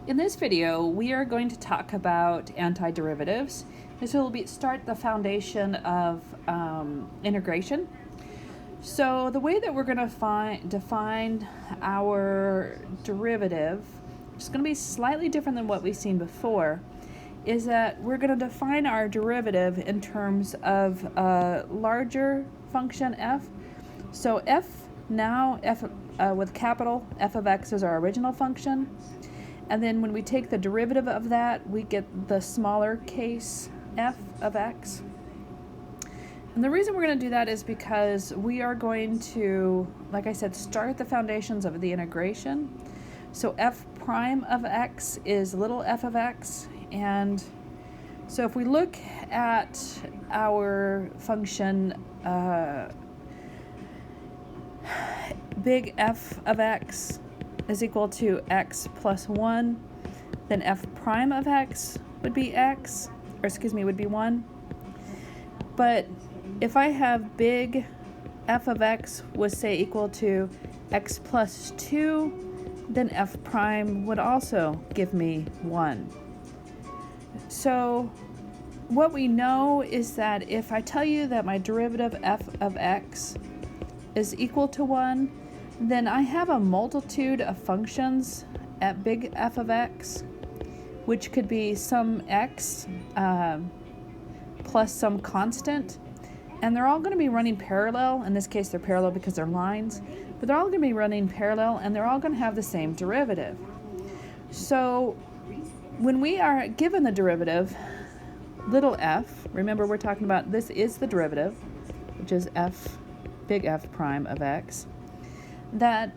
In this video, we are going to talk about antiderivatives. This will start the foundation of integration. So the way that we're going to define our derivative, which is going to be slightly different than what we've seen before, is that we're going to define our derivative in terms of a larger function f. So f with capital F of x is our original function. And then when we take the derivative of that, we get the smaller case f of x. And the reason we're going to do that is because we are going to, like I said, start the foundations of the integration. So f prime of x is little f of x. And so if we look at our function big F of x is equal to x plus 1, then f prime of x would be would be 1. But if I have big f of x was, say, equal to x plus 2, then f prime would also give me 1. So what we know is that if I tell you that my derivative f of x is equal to 1, then I have a multitude of functions at big F of x, which could be some x plus some constant, and they're all going to be running parallel. In this case, they're parallel because they're lines, but they're all going to be running parallel, and they're all going to have the same derivative. So when we are given the derivative, little f, remember we're talking about this is the derivative, which is f, big F prime of x, that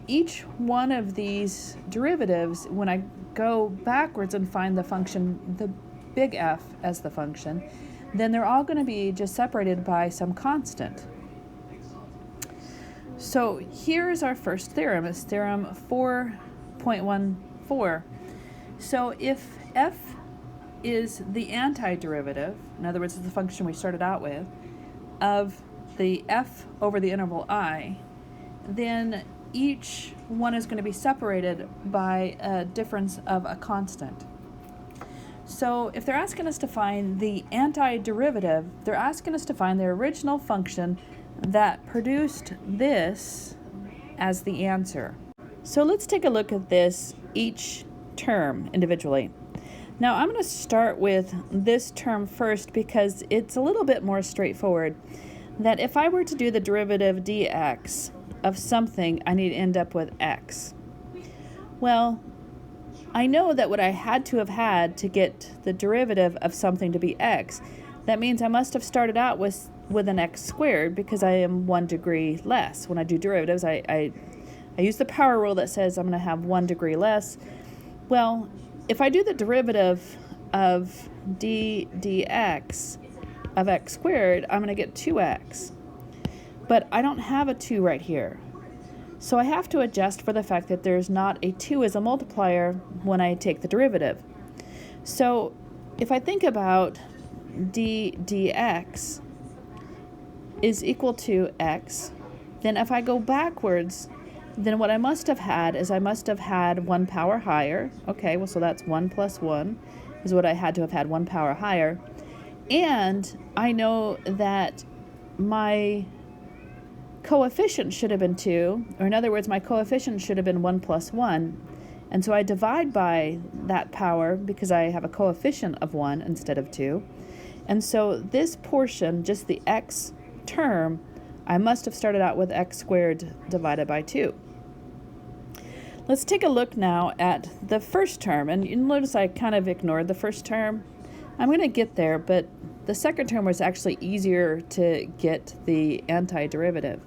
each one of these derivatives, when I go backwards and find the function, the big F as the function, then they're all going to be just separated by some constant. So here's our first theorem. It's theorem 4.14. So if f is the antiderivative, in other words, it's the function we started out with, of the f over the interval I, then each one is going to be separated by a difference of a constant. So if they're asking us to find the antiderivative, they're asking us to find the original function that produced this as the answer. So let's take a look at this each term individually. Now I'm going to start with this term first because it's a little bit more straightforward. That if I were to do the derivative dx of something, I need to end up with x. Well, I know that what I had to have had to get the derivative of something to be x, that means I must have started out with an x squared because I am 1 degree less. When I do derivatives, I use the power rule that says I'm going to have 1 degree less. Well, if I do the derivative of dx of x squared, I'm going to get 2x. But I don't have a 2 right here. So I have to adjust for the fact that there's not a 2 as a multiplier when I take the derivative. So if I think about dx is equal to x, then if I go backwards, then what I must have had is I must have had 1 power higher. Okay, well, so that's 1 plus 1 is what I had to have had 1 power higher. And I know that my coefficient should have been 2, or in other words, my coefficient should have been 1 plus 1. And so I divide by that power because I have a coefficient of 1 instead of 2. And so this portion, just the x term, I must have started out with x squared divided by 2. Let's take a look now at the first term. And you notice I kind of ignored the first term. I'm going to get there, but the second term was actually easier to get the antiderivative.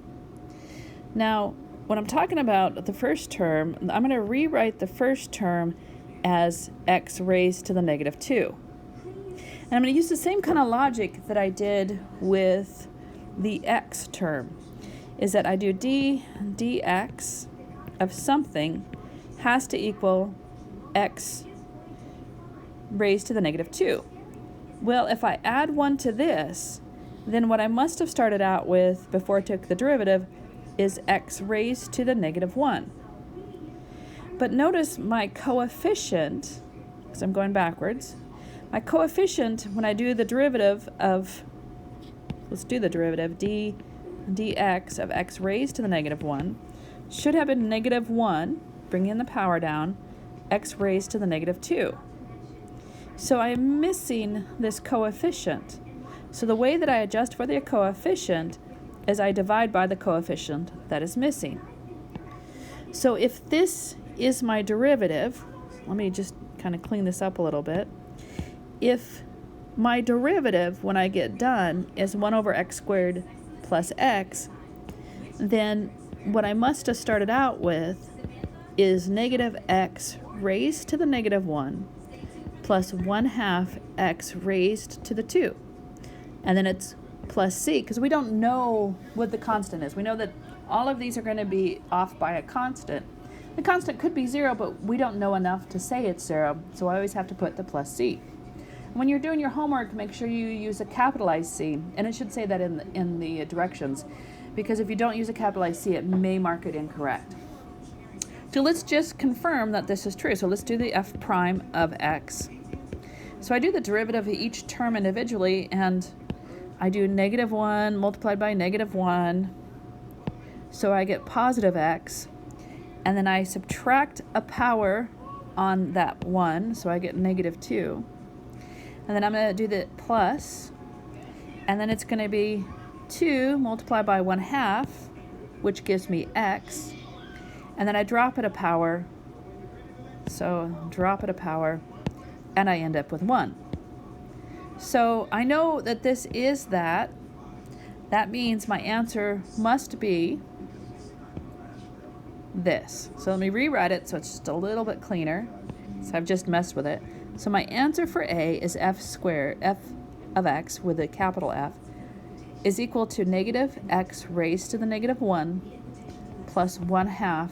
Now, when I'm talking about the first term, I'm going to rewrite the first term as x raised to the negative 2. And I'm going to use the same kind of logic that I did with the x term, is that I do dx of something has to equal x raised to the negative 2. Well, if I add 1 to this, then what I must have started out with before I took the derivative is x raised to the negative 1. But notice my coefficient, because I'm going backwards, my coefficient when I do the derivative of, let's do the derivative, dx of x raised to the negative 1, should have been negative 1, bringing the power down, x raised to the negative 2. So I'm missing this coefficient. So the way that I adjust for the coefficient is I divide by the coefficient that is missing. So if this is my derivative, let me just kind of clean this up a little bit. If my derivative, when I get done, is 1 over x squared plus x, then what I must have started out with is negative x raised to the negative 1 plus 1/2 x raised to the 2. And then it's plus c, because we don't know what the constant is. We know that all of these are going to be off by a constant. The constant could be 0, but we don't know enough to say it's 0, so I always have to put the plus c. When you're doing your homework, make sure you use a capitalized C, and it should say that in the directions, because if you don't use a capitalized C, it may mark it incorrect. So let's just confirm that this is true. So let's do the f prime of x. So I do the derivative of each term individually, and I do negative 1 multiplied by negative 1, so I get positive x, and then I subtract a power on that 1, so I get negative 2. And then I'm going to do the plus, and then it's going to be 2 multiplied by 1/2, which gives me x, and then I drop it a power, so drop it a power, and I end up with 1. So I know that this is that. That means my answer must be this. So let me rewrite it so it's just a little bit cleaner. So I've just messed with it. So my answer for A is f squared, f of x with a capital F, is equal to negative x raised to the negative 1 plus 1/2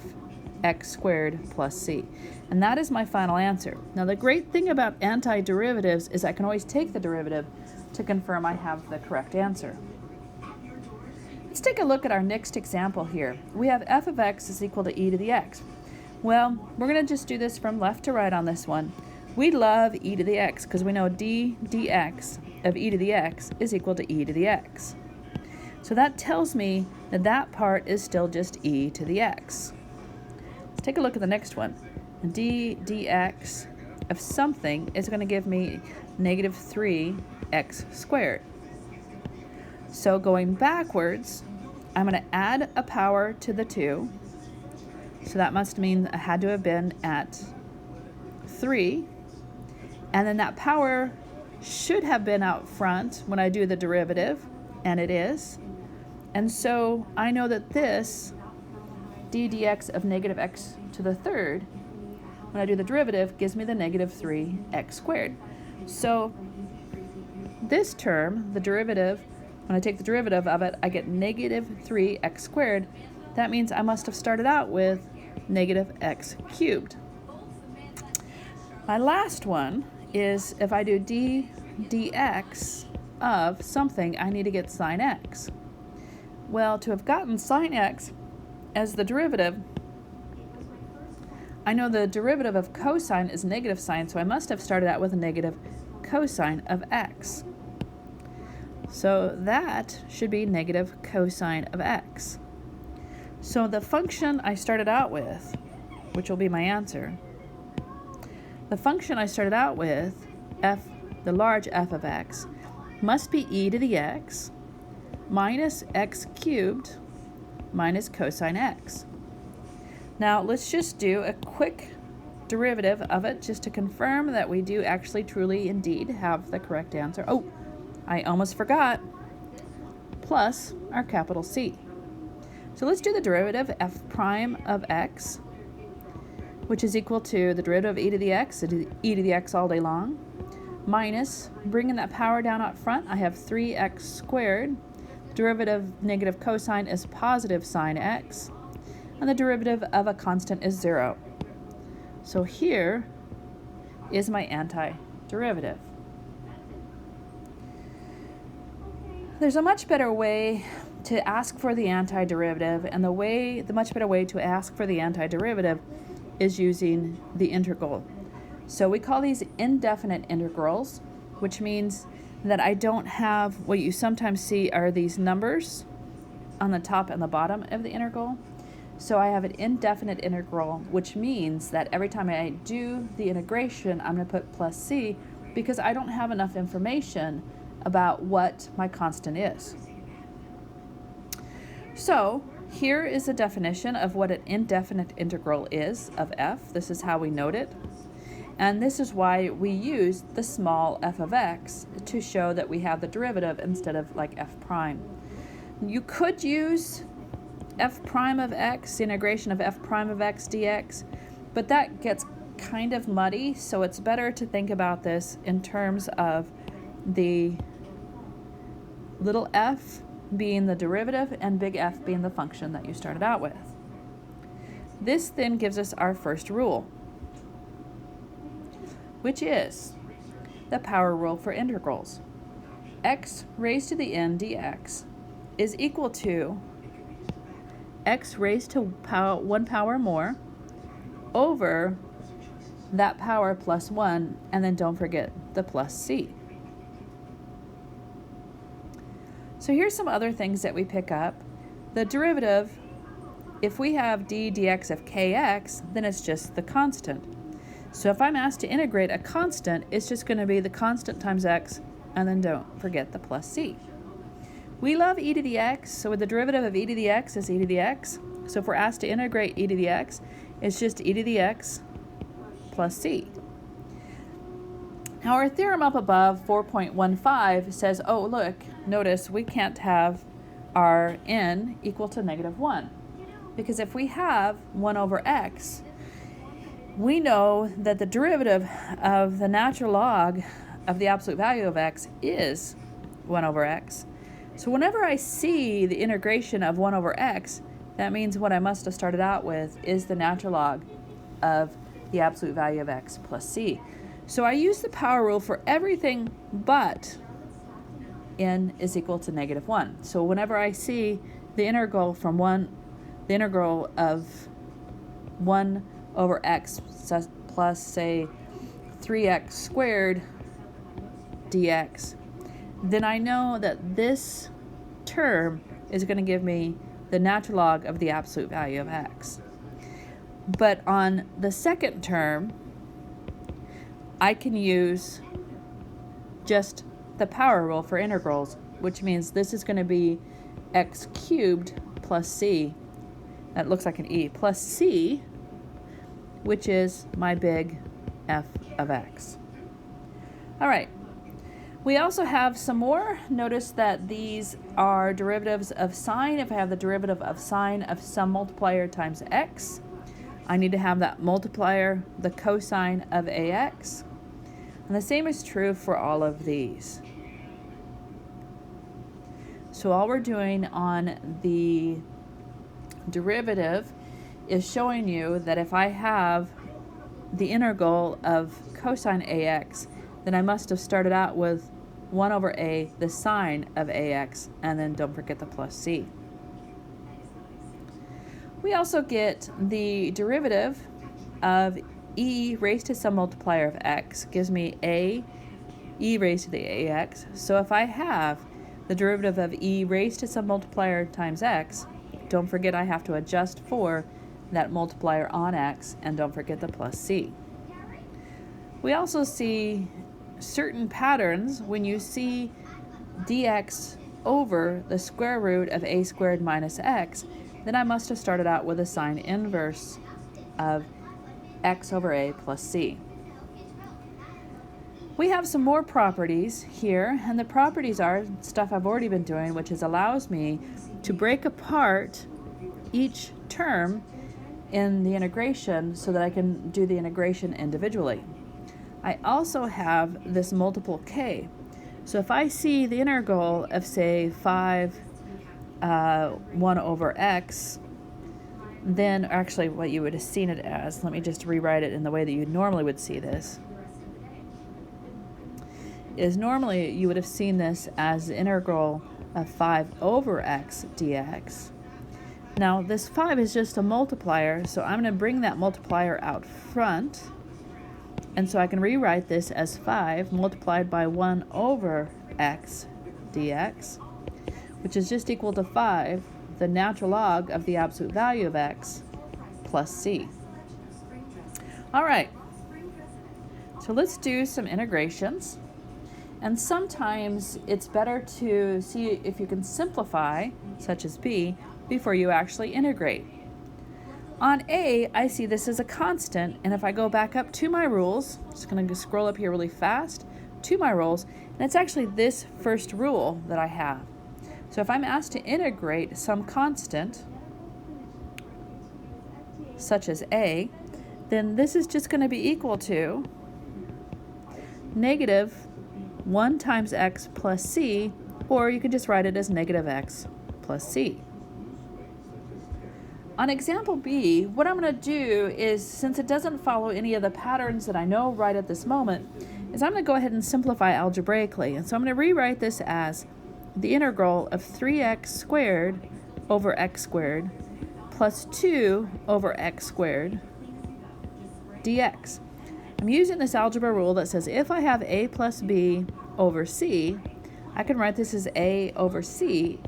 x squared plus c. And that is my final answer. Now the great thing about antiderivatives is I can always take the derivative to confirm I have the correct answer. Let's take a look at our next example here. We have f of x is equal to e to the x. Well, we're going to just do this from left to right on this one. We love e to the x because we know dx of e to the x is equal to e to the x. So that tells me that that part is still just e to the x. Let's take a look at the next one. dx of something is going to give me negative 3x squared. So going backwards, I'm going to add a power to the 2. So that must mean I had to have been at 3. And then that power should have been out front when I do the derivative, and it is. And so I know that this ddx of negative x to the third, when I do the derivative, gives me the negative 3x squared. So this term, the derivative, when I take the derivative of it, I get negative 3x squared. That means I must have started out with negative x cubed. My last one is if I do dx of something, I need to get sine x. Well, to have gotten sine x as the derivative, I know the derivative of cosine is negative sine, so I must have started out with a negative cosine of x. So that should be negative cosine of x. So the function I started out with, which will be my answer, the function I started out with, f, the large f of x, must be e to the x minus x cubed minus cosine x. Now let's just do a quick derivative of it just to confirm that we do actually truly indeed have the correct answer. Oh, I almost forgot, plus our capital C. So let's do the derivative f prime of x, which is equal to the derivative of e to the x, e to the x all day long, minus, bringing that power down up front, I have 3x squared. The derivative of negative cosine is positive sine x, and the derivative of a constant is 0. So here is my antiderivative. There's a much better way to ask for the antiderivative, and the much better way to ask for the antiderivative is using the integral. So we call these indefinite integrals, which means that I don't have what you sometimes see are these numbers on the top and the bottom of the integral. So I have an indefinite integral, which means that every time I do the integration, I'm going to put plus c because I don't have enough information about what my constant is. So here is a definition of what an indefinite integral is of f. This is how we note it. And this is why we use the small f of x to show that we have the derivative instead of like f prime. You could use f prime of x, the integration of f prime of x dx, but that gets kind of muddy, so it's better to think about this in terms of the little f being the derivative and big F being the function that you started out with. This then gives us our first rule, which is the power rule for integrals. X raised to the n dx is equal to x raised to one power more over that power plus 1, and then don't forget the plus c. So here's some other things that we pick up. The derivative, if we have d dx of kx, then it's just the constant. So if I'm asked to integrate a constant, it's just going to be the constant times x, and then don't forget the plus c. We love e to the x, so the derivative of e to the x is e to the x. So if we're asked to integrate e to the x, it's just e to the x plus c. Now our theorem up above, 4.15, says, oh look, notice we can't have our n equal to -1. Because if we have 1 over x, we know that the derivative of the natural log of the absolute value of x is 1 over x. So whenever I see the integration of 1 over x, that means what I must have started out with is the natural log of the absolute value of x plus c. So I use the power rule for everything but n is equal to -1. So whenever I see the integral from the integral of 1 over x plus, say, 3x squared dx, then I know that this term is going to give me the natural log of the absolute value of x. But on the second term, I can use just the power rule for integrals, which means this is going to be x cubed plus c, that looks like an e, plus c, which is my big F of x. All right. We also have some more. Notice that these are derivatives of sine. If I have the derivative of sine of some multiplier times x, I need to have that multiplier, the cosine of ax. And the same is true for all of these. So all we're doing on the derivative is showing you that if I have the integral of cosine ax, then I must have started out with 1 over a, the sine of ax, and then don't forget the plus c. We also get the derivative of e raised to some multiplier of x gives me a e raised to the ax. So if I have the derivative of e raised to some multiplier times x, don't forget I have to adjust for that multiplier on x, and don't forget the plus c. We also see certain patterns when you see dx over the square root of a squared minus x, then I must have started out with a sine inverse of x over a plus c. We have some more properties here, and the properties are stuff I've already been doing, which allows me to break apart each term in the integration so that I can do the integration individually. I also have this multiple k. So if I see the integral of, say, 1 over x, then actually what you would have seen it as, let me just rewrite it in the way that you normally would see this, is normally you would have seen this as the integral of 5 over x dx. Now this 5 is just a multiplier, so I'm going to bring that multiplier out front. And so I can rewrite this as 5 multiplied by 1 over x dx, which is just equal to 5, the natural log of the absolute value of x, plus c. All right, so let's do some integrations. And sometimes it's better to see if you can simplify, such as b, before you actually integrate. On A, I see this as a constant, and if I go back up to my rules, I'm just going to scroll up here really fast to my rules, and it's actually this first rule that I have. So if I'm asked to integrate some constant, such as A, then this is just going to be equal to negative 1 times x plus c, or you could just write it as negative x plus c. On example B, what I'm going to do is, since it doesn't follow any of the patterns that I know right at this moment, is I'm going to go ahead and simplify algebraically. And so I'm going to rewrite this as the integral of 3x squared over x squared plus 2 over x squared dx. I'm using this algebra rule that says if I have a plus b over c, I can write this as a over c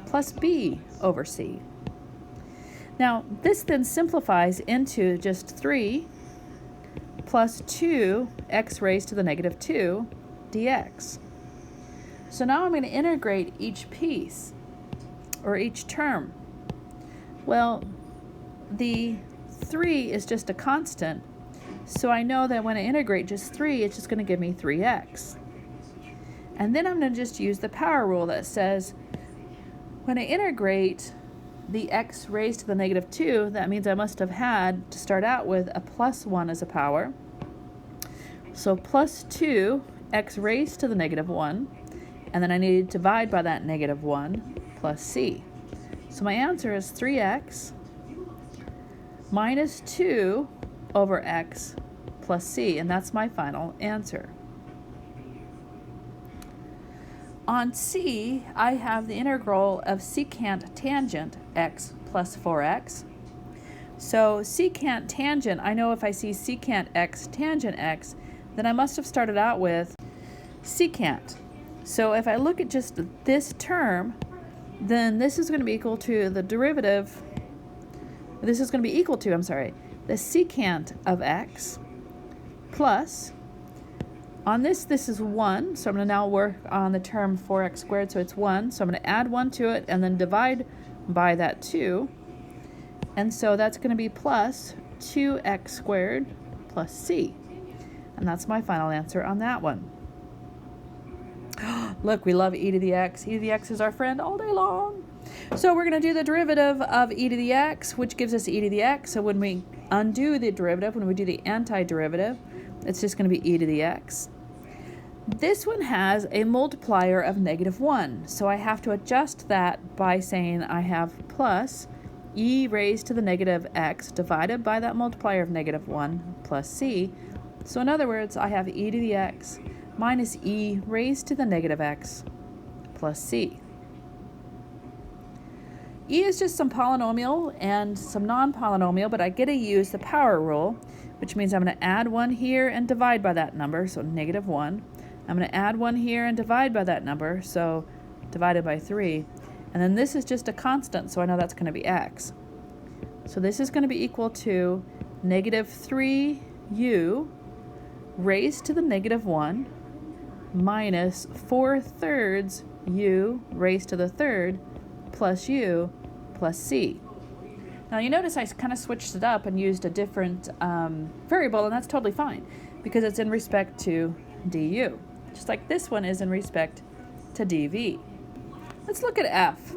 plus b over c. Now, this then simplifies into just 3 plus 2x raised to the negative 2 dx. So now I'm going to integrate each piece, or each term. Well, the 3 is just a constant, so I know that when I integrate just 3, it's just going to give me 3x. And then I'm going to just use the power rule that says when I integrate the x raised to the negative 2, that means I must have had to start out with a plus 1 as a power. So plus 2 x raised to the negative 1, and then I need to divide by that negative 1 plus c. So my answer is 3x minus 2 over x plus c, and that's my final answer. On C, I have the integral of secant tangent x plus 4x. So secant tangent, I know if I see secant x tangent x, then I must have started out with secant. So if I look at just this term, then this is going to be equal to the derivative, this is going to be equal to, the secant of x plus, on this is 1, so I'm going to now work on the term 4x squared, so it's 1. So I'm going to add 1 to it and then divide by that 2. And so that's going to be plus 2x squared plus c. And that's my final answer on that one. Look, we love e to the x. E to the x is our friend all day long. So we're going to do the derivative of e to the x, which gives us e to the x. So when we undo the derivative, when we do the antiderivative, it's just going to be e to the x. This one has a multiplier of negative 1, so I have to adjust that by saying I have plus e raised to the negative x divided by that multiplier of negative 1 plus c. So in other words, I have e to the x minus e raised to the negative x plus c. E is just some polynomial and some non-polynomial, but I get to use the power rule, which means I'm going to add 1 here and divide by that number, so negative 1. I'm going to add 1 here and divide by that number, so divided by 3. And then this is just a constant, so I know that's going to be x. So this is going to be equal to negative 3u raised to the negative 1 minus 4/3 u raised to the third plus u plus c. Now you notice I kind of switched it up and used a different variable, and that's totally fine because it's in respect to du, just like this one is in respect to dv. Let's look at f.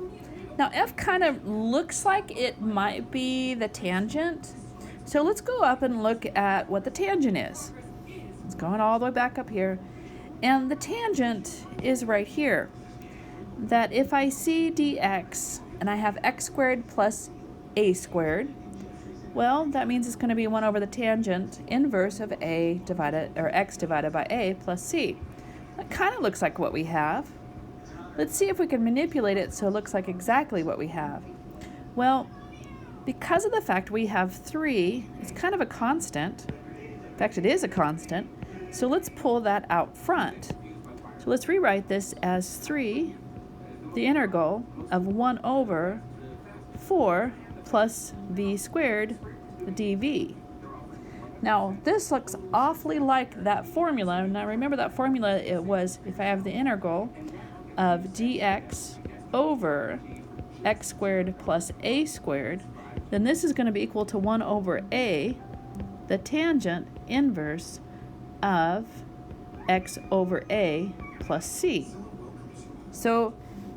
Now f kind of looks like it might be the tangent, so let's go up and look at what the tangent is. It's going all the way back up here, and the tangent is right here. That if I see dx and I have x squared plus a squared, well, that means it's going to be 1 over the tangent inverse of a divided, or x divided by a plus c. That kind of looks like what we have. Let's see if we can manipulate it so it looks like exactly what we have. Well, because of the fact we have 3, it's kind of a constant. In fact, it is a constant. So let's pull that out front. So let's rewrite this as 3, the integral of 1 over 4 plus v squared dv. Now, this looks awfully like that formula. Now, remember that formula, it was if I have the integral of dx over x squared plus a squared, then this is going to be equal to 1 over a, the tangent inverse of x over a plus c. So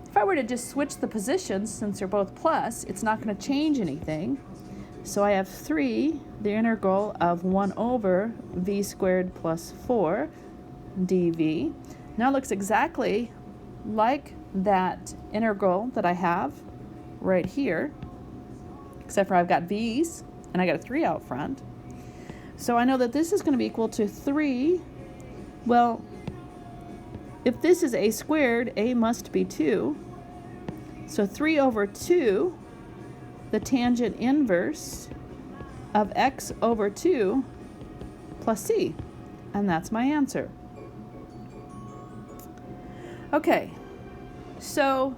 if I were to just switch the positions, since they're both plus, it's not going to change anything. So I have 3, the integral of 1 over v squared plus 4 dv. Now it looks exactly like that integral that I have right here, except for I've got v's and I got a 3 out front. So I know that this is going to be equal to 3. Well, if this is a squared, a must be 2. So 3 over 2, the tangent inverse of x over 2 plus c. And that's my answer. Okay, so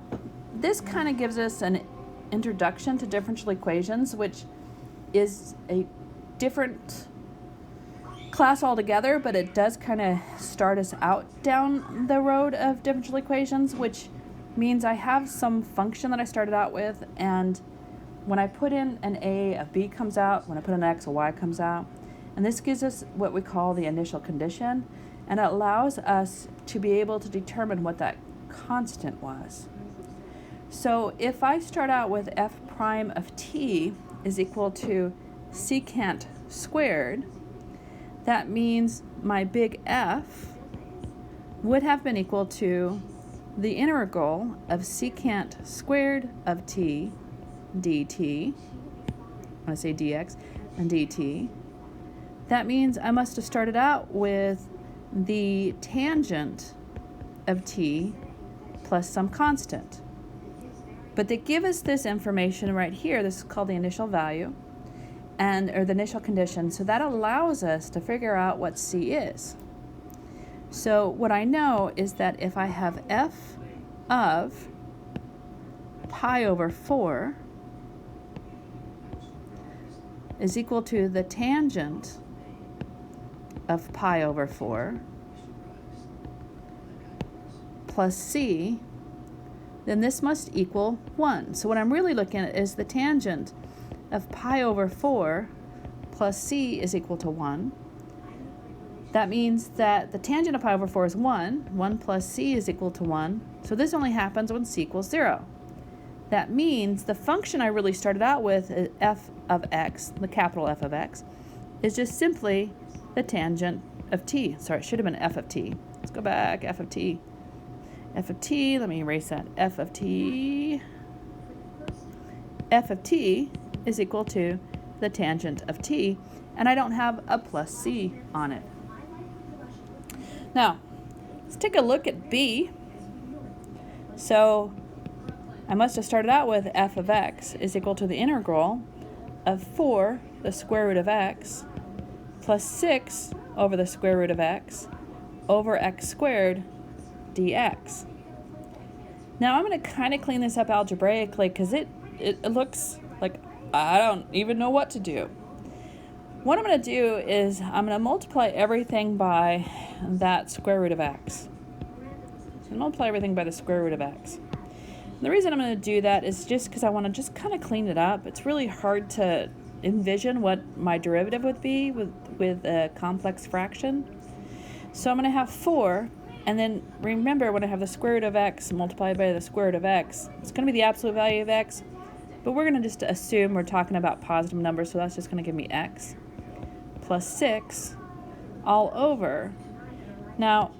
this kind of gives us an introduction to differential equations, which is a different class altogether, but it does kind of start us out down the road of differential equations, which means I have some function that I started out with, and when I put in an a b comes out, when I put in an x, a y comes out, and this gives us what we call the initial condition, and it allows us to be able to determine what that constant was. So if I start out with f prime of t is equal to secant squared, that means my big F would have been equal to the integral of secant squared of t dt, I say dx, and dt. That means I must have started out with the tangent of t plus some constant. But they give us this information right here. This is called the initial value, or the initial condition. So that allows us to figure out what c is. So what I know is that if I have f of pi over 4 is equal to the tangent of pi over 4 plus c, then this must equal 1. So what I'm really looking at is the tangent of pi over 4 plus c is equal to 1. That means that the tangent of pi over 4 is 1. 1 plus c is equal to 1. So this only happens when c equals 0. That means the function I really started out with, f of x, the capital F of x, is just simply the tangent of t. Sorry, it should have been f of t. Let's go back, f of t. F of t, let me erase that. F of t is equal to the tangent of t, and I don't have a plus c on it. Now, let's take a look at b. So I must have started out with f of x is equal to the integral of 4, the square root of x, plus 6 over the square root of x over x squared dx. Now I'm going to kind of clean this up algebraically because it looks like I don't even know what to do. What I'm going to do is I'm going to multiply everything by that square root of x. So multiply everything by the square root of x. And the reason I'm going to do that is just because I want to just kind of clean it up. It's really hard to envision what my derivative would be with a complex fraction. So I'm going to have 4, and then remember when I have the square root of x multiplied by the square root of x, it's going to be the absolute value of x, but we're going to just assume we're talking about positive numbers, so that's just going to give me x plus 6 all over. Now,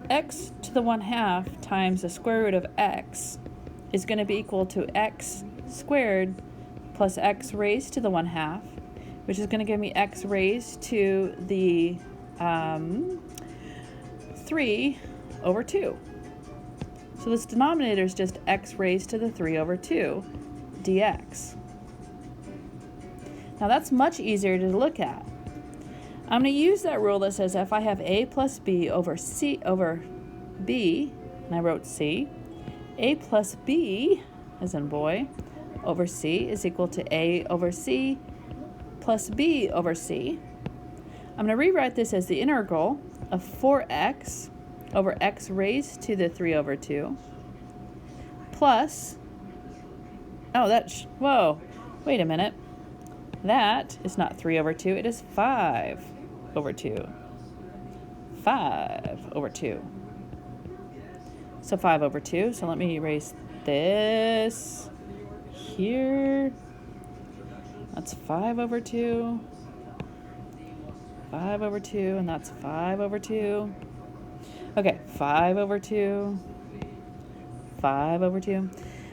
x to the 1/2 times the square root of x is going to be equal to x squared plus x raised to the 1/2, which is going to give me x raised to the 3 over 2. So this denominator is just x raised to the 3 over 2 dx. Now that's much easier to look at. I'm going to use that rule that says if I have a plus b over c over b, and I wrote c, a plus b, as in boy, over c is equal to a over c plus b over c. I'm going to rewrite this as the integral of 4x over x raised to the 3 over 2 plus, whoa, wait a minute. That is not 3 over 2, it is 5 over 2. 5 over 2. So 5 over 2, so let me erase this here. That's 5 over 2. 5 over 2, and that's 5 over 2. Okay, 5 over 2. 5 over 2.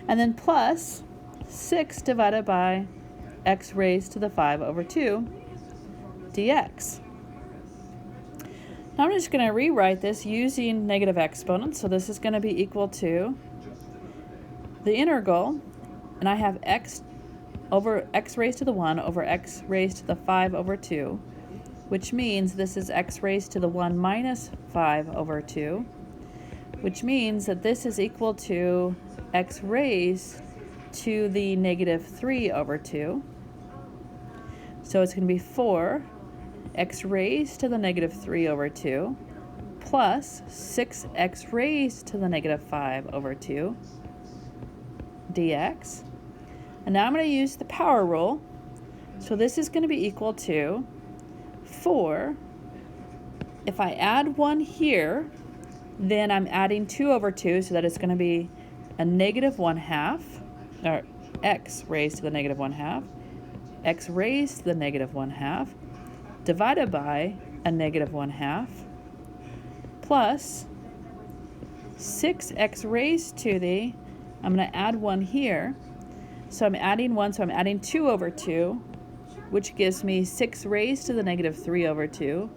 And then plus 6 divided by x raised to the 5 over 2 dx. Now I'm just going to rewrite this using negative exponents. So this is going to be equal to the integral, and I have x over x raised to the 1 over x raised to the 5 over 2, which means this is x raised to the 1 minus 5 over 2, which means that this is equal to x raised to the negative 3 over 2. So it's going to be 4 x raised to the negative 3 over 2 plus 6x raised to the negative 5 over 2 dx. And now I'm going to use the power rule. So this is going to be equal to 4. If I add 1 here, then I'm adding 2 over 2, so that it's going to be a negative 1/2, or x raised to the negative 1/2, x raised to the negative 1/2, divided by a negative 1/2, plus 6x raised to the, I'm going to add 1 here, so I'm adding 1, so I'm adding 2 over 2, which gives me 6 raised to the negative 3 over 2,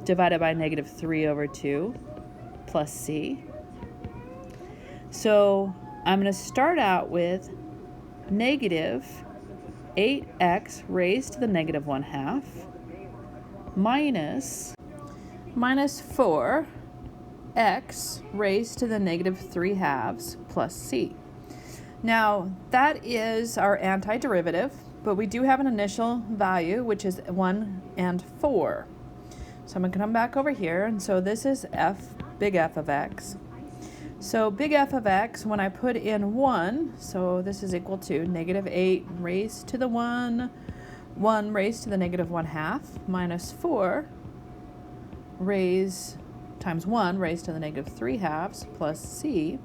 divided by negative 3 over 2, plus c. So I'm going to start out with negative 8x raised to the negative 1/2 minus 4x raised to the negative 3/2 plus c. Now that is our antiderivative, but we do have an initial value, which is 1 and 4. So I'm going to come back over here, and so this is big F of x. So big F of x, when I put in 1, so this is equal to negative 8 raised to the 1, 1 raised to the negative 1/2, minus 4 raised times 1 raised to the negative 3/2 plus c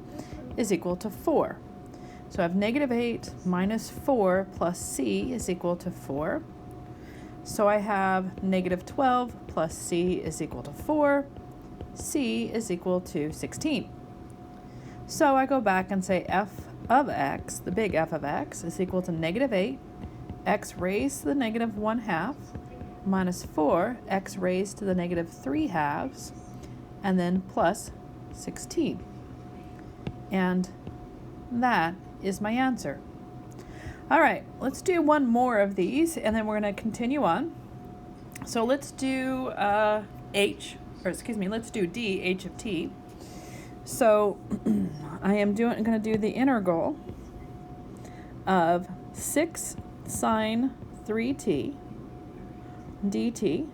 is equal to 4. So I have negative 8 minus 4 plus c is equal to 4. So I have negative 12 plus c is equal to 4. C is equal to 16. So I go back and say f of x, the big F of x, is equal to negative 8, x raised to the negative 1/2, minus 4, x raised to the negative 3/2, and then plus 16. And that is my answer. All right, let's do one more of these, and then we're going to continue on. So let's do let's do d, h of t. So I am going to do the integral of 6 sine 3t dt.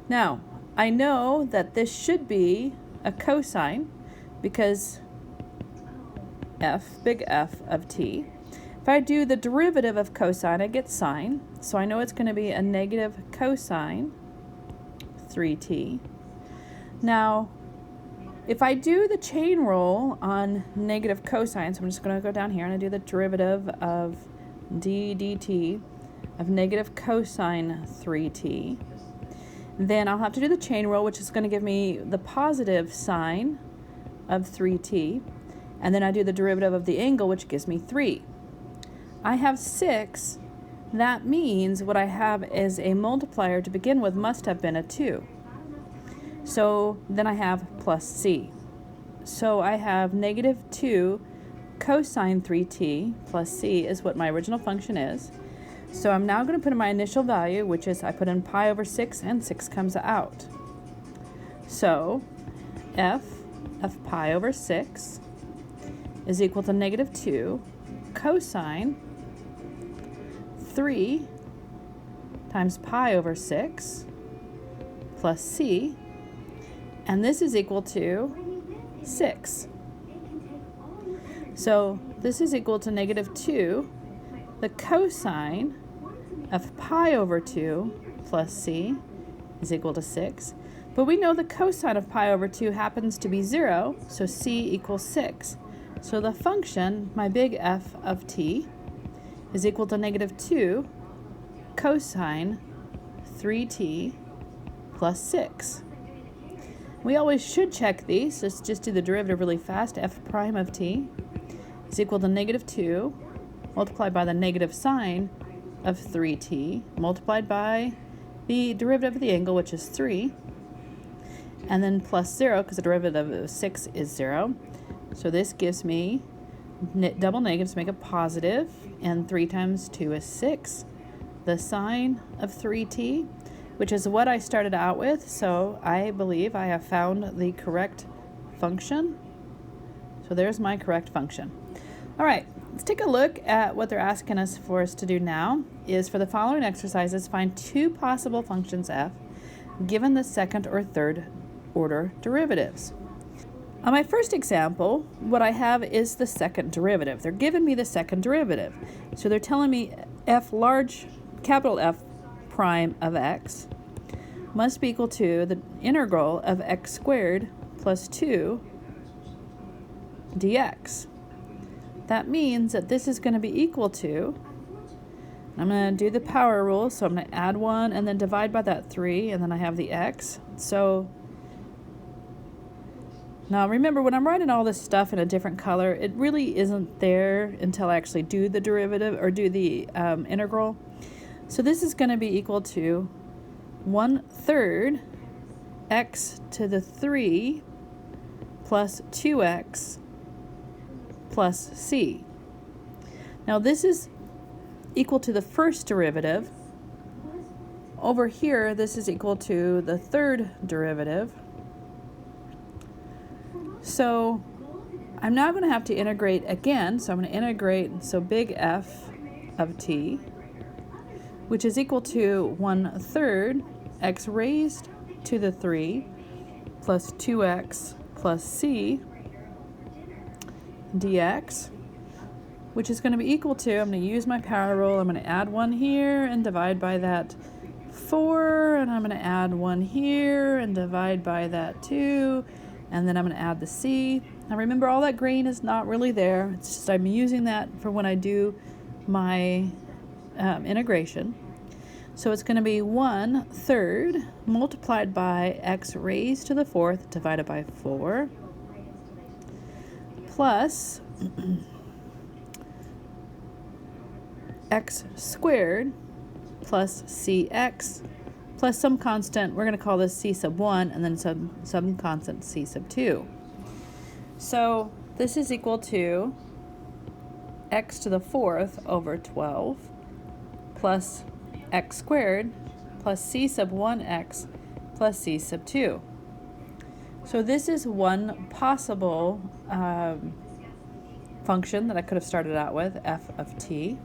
Now, I know that this should be a cosine because big F of t. If I do the derivative of cosine, I get sine. So I know it's going to be a negative cosine 3t. Now, if I do the chain rule on negative cosine, so I'm just going to go down here and I do the derivative of d dt of negative cosine 3t, then I'll have to do the chain rule, which is going to give me the positive sine of 3t, and then I do the derivative of the angle, which gives me 3. I have 6. That means what I have as a multiplier to begin with must have been a 2. So then I have plus c. So I have negative 2 cosine 3t plus c is what my original function is. So I'm now going to put in my initial value, which is I put in pi over 6, and 6 comes out. So f of pi over 6 is equal to negative 2 cosine 3 times pi over 6 plus c, and this is equal to 6. So this is equal to negative 2, the cosine of pi over 2 plus c is equal to 6. But we know the cosine of pi over 2 happens to be 0, so c equals 6. So the function, my big F of t, is equal to negative 2 cosine 3t plus 6. We always should check these. Let's just do the derivative really fast. F prime of t is equal to negative 2 multiplied by the negative sine of 3t multiplied by the derivative of the angle, which is 3, and then plus 0 because the derivative of 6 is 0. So this gives me double negatives make a positive, and 3 times 2 is 6. The sine of 3t, which is what I started out with, so I believe I have found the correct function. So there's my correct function. All right, let's take a look at what they're asking us for us to do now. Is for the following exercises, find 2 possible functions f given the second or third order derivatives. On my first example, what I have is the second derivative. They're giving me the second derivative. So they're telling me capital F prime of x must be equal to the integral of x squared plus 2 dx. That means that this is going to be equal to, I'm going to do the power rule, so I'm going to add 1 and then divide by that 3, and then I have the x. So now remember, when I'm writing all this stuff in a different color, it really isn't there until I actually do the derivative or do the integral. So this is going to be equal to 1/3 x to the 3 plus 2x plus c. Now this is equal to the first derivative. Over here, this is equal to the third derivative. So I'm now going to have to integrate again. So I'm going to integrate, so big F of t, which is equal to 1/3 x raised to the 3 plus 2x plus c dx, which is going to be equal to, I'm going to use my power rule, I'm going to add 1 here and divide by that 4, and I'm going to add 1 here and divide by that 2, and then I'm going to add the c. Now remember, all that green is not really there, it's just I'm using that for when I do my integration. So it's going to be 1/3 multiplied by x raised to the 4th divided by 4 plus x squared plus cx plus some constant. We're going to call this c sub 1, and then some constant c sub 2. So this is equal to x to the 4th over 12 plus x squared plus c sub 1x plus c sub 2. So this is one possible function that I could have started out with, f of t.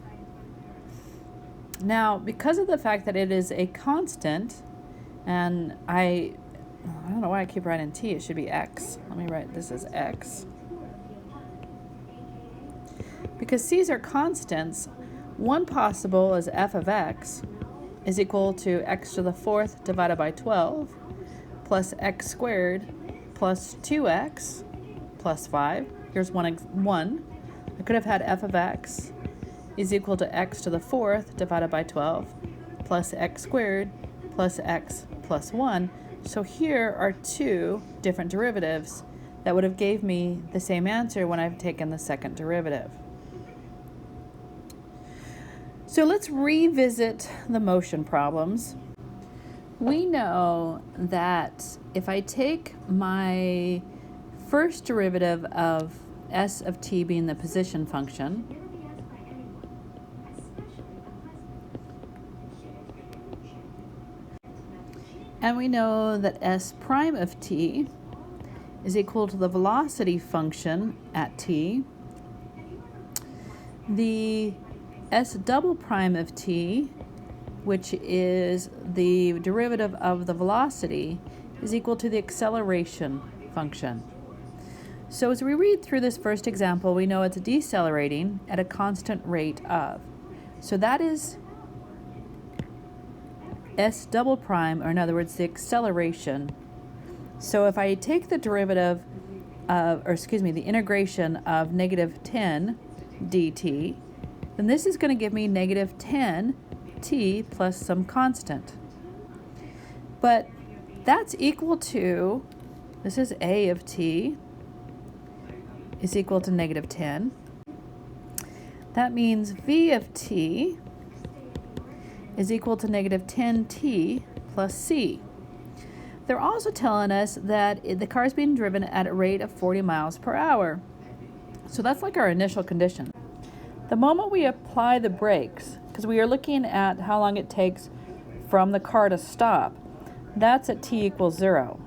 Now, because of the fact that it is a constant, and I don't know why I keep writing t, it should be x. Let me write this as x. Because c's are constants, one possible is f of x is equal to x to the 4th divided by 12 plus x squared plus 2x plus 5. Here's 1. I could have had f of x is equal to x to the 4th divided by 12 plus x squared plus x plus 1. So here are 2 different derivatives that would have gave me the same answer when I've taken the second derivative. So let's revisit the motion problems. We know that if I take my first derivative of s of t being the position function, And we know that s prime of t is equal to the velocity function at t. The s double prime of t, which is the derivative of the velocity, is equal to the acceleration function. So as we read through this first example, we know it's decelerating at a constant rate of. So that is s double prime, or in other words, the acceleration. So if I take the derivative of, the integration of negative 10 dt, then this is going to give me negative 10 t plus some constant. But that's equal to, this is a of t, is equal to negative 10. That means v of t is equal to negative 10t plus c. They're also telling us that the car is being driven at a rate of 40 miles per hour. So that's like our initial condition. The moment we apply the brakes, because we are looking at how long it takes from the car to stop, that's at t equals 0.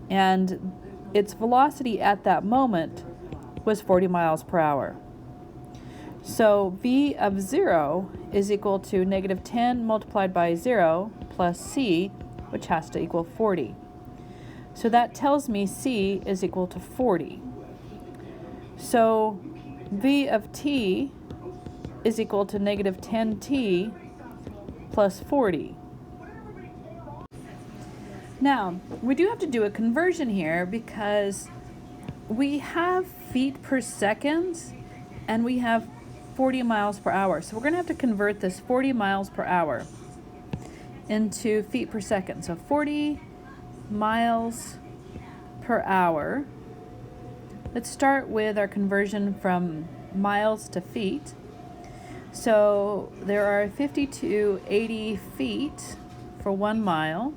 And its velocity at that moment was 40 miles per hour. So v of 0 is equal to negative 10 multiplied by 0 plus c, which has to equal 40. So that tells me c is equal to 40. So v of t is equal to negative 10t plus 40. Now, we do have to do a conversion here because we have feet per second and we have 40 miles per hour. So we're going to have to convert this 40 miles per hour into feet per second. So 40 miles per hour. Let's start with our conversion from miles to feet. So there are 50 to 80 feet for 1 mile.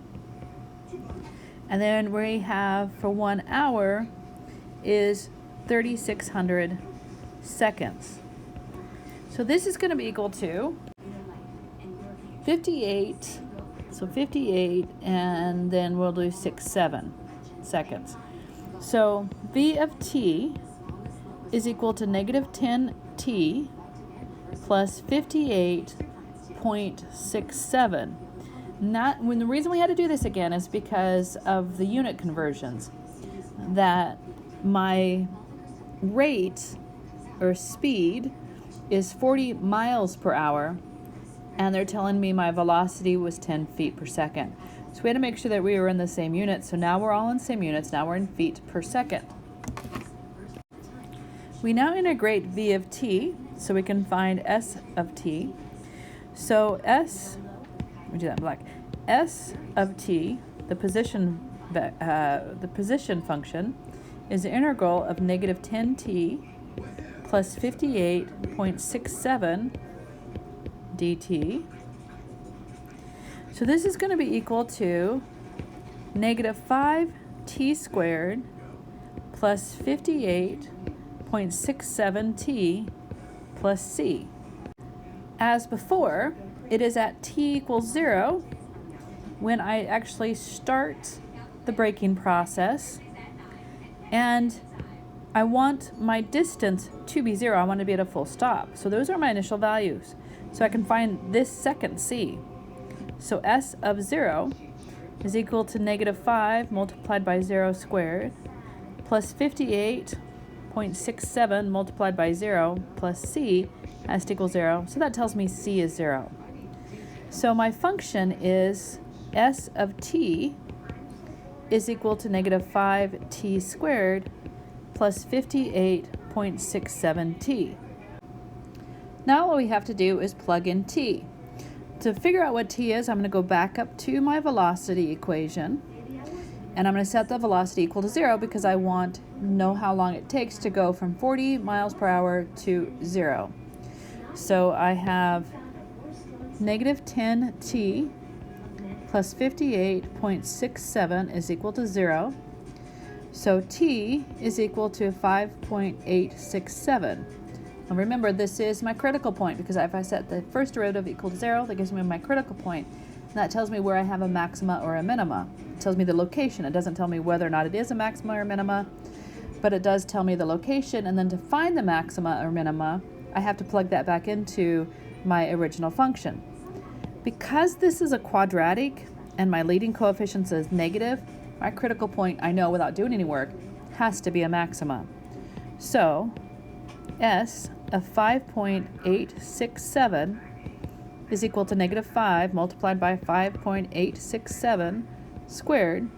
And then we have for 1 hour is 3,600 seconds. So this is going to be equal to 58, so 58, and then we'll do 7 seconds. So v of t is equal to negative 10t plus 58.67. When the reason we had to do this again is because of the unit conversions, that my rate or speed is 40 miles per hour, and they're telling me my velocity was 10 feet per second. So we had to make sure that we were in the same units. So now we're all in the same units. Now we're in feet per second. We now integrate v of t, so we can find s of t. So let me do that in black. S of t, the position function, is the integral of negative 10t plus 58.67 dt. So this is going to be equal to negative 5t squared plus 58.67t plus c. As before, it is at t equals 0 when I actually start the braking process, and I want my distance to be 0. I want to be at a full stop. So those are my initial values. So I can find this second c. So s of 0 is equal to negative 5 multiplied by 0 squared plus 58.67 multiplied by 0 plus c has to equal 0. So that tells me c is 0. So my function is s of t is equal to negative 5t squared plus 58.67t. Now all we have to do is plug in t. To figure out what t is, I'm going to go back up to my velocity equation, and I'm going to set the velocity equal to 0 because I want to know how long it takes to go from 40 miles per hour to 0. So I have negative 10t plus 58.67 is equal to 0. So t is equal to 5.867. And remember, this is my critical point because if I set the first derivative equal to 0, that gives me my critical point. That tells me where I have a maxima or a minima. It tells me the location. It doesn't tell me whether or not it is a maxima or minima, but it does tell me the location. And then to find the maxima or minima, I have to plug that back into my original function. Because this is a quadratic and my leading coefficient is negative, my critical point, I know without doing any work, has to be a maxima. So S of 5.867 is equal to negative 5 multiplied by 5.867 squared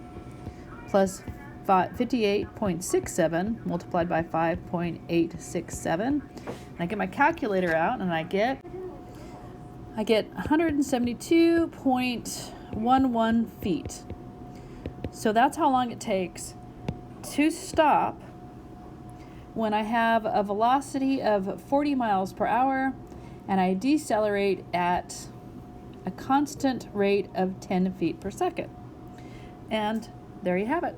plus 58.67 multiplied by 5.867. And I get my calculator out and I get 172.11 feet. So that's how long it takes to stop when I have a velocity of 40 miles per hour and I decelerate at a constant rate of 10 feet per second. And there you have it.